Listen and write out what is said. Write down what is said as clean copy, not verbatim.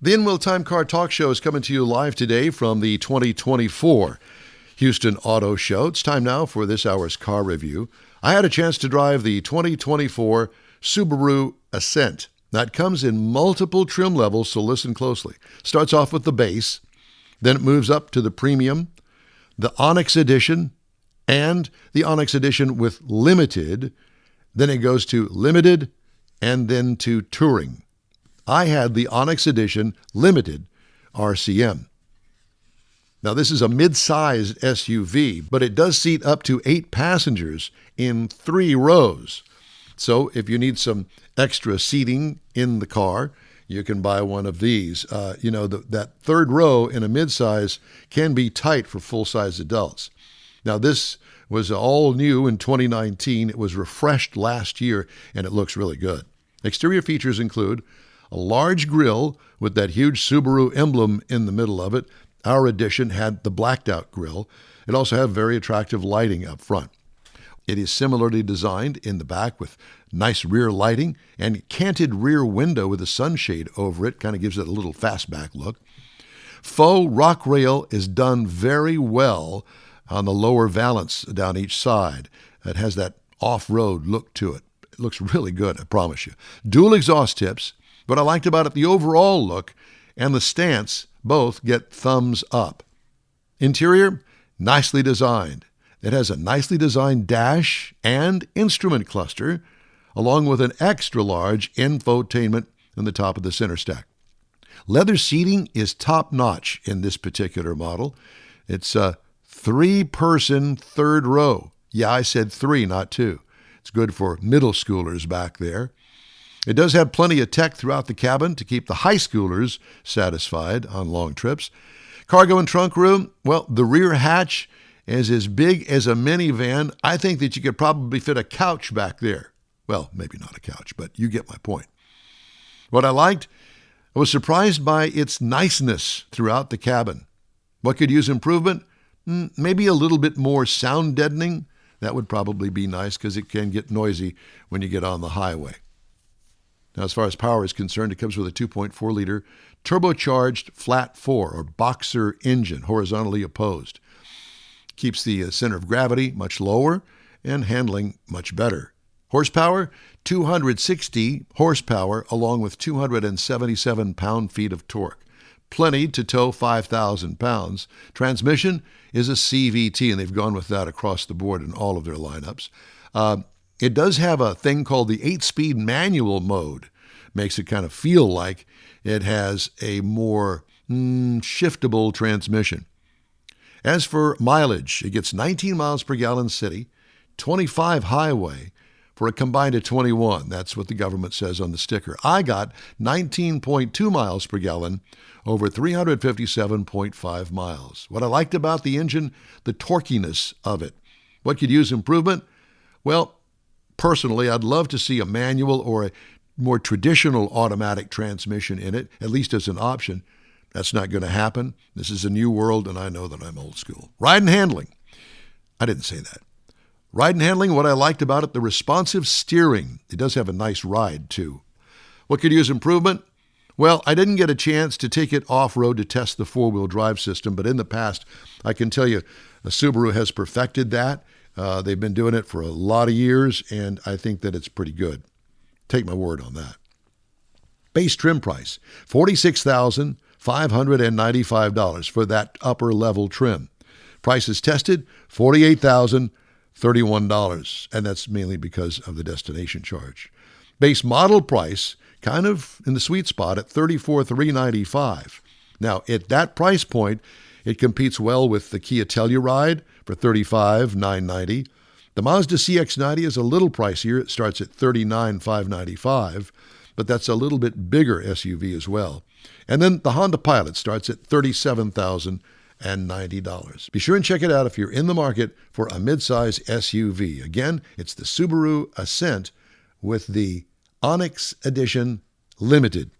The In-Wheel Time Car Talk Show is coming to you live today from the 2024 Houston Auto Show. It's time now for this hour's car review. I had a chance to drive the 2024 Subaru Ascent. That comes in multiple trim levels, so listen closely. Starts off with the base, then it moves up to the premium, the Onyx Edition, and the Onyx Edition with Limited. Then it goes to Limited, and then to Touring. I had the Onyx Edition Limited RCM. Now, this is a mid-sized SUV, but it does seat up to 8 passengers in 3 rows. So if you need some extra seating in the car, you can buy one of these. That third row in a mid-size can be tight for full-size adults. Now, this was all new in 2019. It was refreshed last year, and it looks really good. Exterior features include a large grille with that huge Subaru emblem in the middle of it. Our edition had the blacked-out grille. It also had very attractive lighting up front. It is similarly designed in the back with nice rear lighting and canted rear window with a sunshade over it. Kind of gives it a little fastback look. Faux rock rail is done very well on the lower valance down each side. It has that off-road look to it. It looks really good, I promise you. Dual exhaust tips. What I liked about it, the overall look and the stance both get thumbs up. Interior, nicely designed. It has a nicely designed dash and instrument cluster, along with an extra large infotainment in the top of the center stack. Leather seating is top-notch in this particular model. It's a 3-person third row. Yeah, I said 3, not 2. It's good for middle schoolers back there. It does have plenty of tech throughout the cabin to keep the high schoolers satisfied on long trips. Cargo and trunk room, well, the rear hatch is as big as a minivan. I think that you could probably fit a couch back there. Well, maybe not a couch, but you get my point. What I liked, I was surprised by its niceness throughout the cabin. What could use improvement? Maybe a little bit more sound deadening. That would probably be nice because it can get noisy when you get on the highway. Now, as far as power is concerned, it comes with a 2.4-liter turbocharged flat 4 or boxer engine, horizontally opposed. Keeps the center of gravity much lower and handling much better. Horsepower, 260 horsepower along with 277 pound-feet of torque. Plenty to tow 5,000 pounds. Transmission is a CVT, and they've gone with that across the board in all of their lineups. It does have a thing called the 8-speed manual mode. Makes it kind of feel like it has a more shiftable transmission. As for mileage, it gets 19 miles per gallon city, 25 highway, for a combined of 21. That's what the government says on the sticker. I got 19.2 miles per gallon over 357.5 miles. What I liked about the engine, the torquiness of it. What could use improvement? Well, personally, I'd love to see a manual or a more traditional automatic transmission in it, at least as an option. That's not going to happen. This is a new world, and I know that I'm old school. Ride and handling. I didn't say that. Ride and handling, what I liked about it, the responsive steering. It does have a nice ride, too. What could use improvement? Well, I didn't get a chance to take it off-road to test the 4-wheel drive system, but in the past, I can tell you, Subaru has perfected that. They've been doing it for a lot of years, and I think that it's pretty good. Take my word on that. Base trim price, $46,595 for that upper-level trim. Prices tested, $48,031, and that's mainly because of the destination charge. Base model price, kind of in the sweet spot at $34,395. Now, at that price point, it competes well with the Kia Telluride for $35,990. The Mazda CX-90 is a little pricier. It starts at $39,595, but that's a little bit bigger SUV as well. And then the Honda Pilot starts at $37,090. Be sure and check it out if you're in the market for a midsize SUV. Again, it's the Subaru Ascent with the Onyx Edition Limited.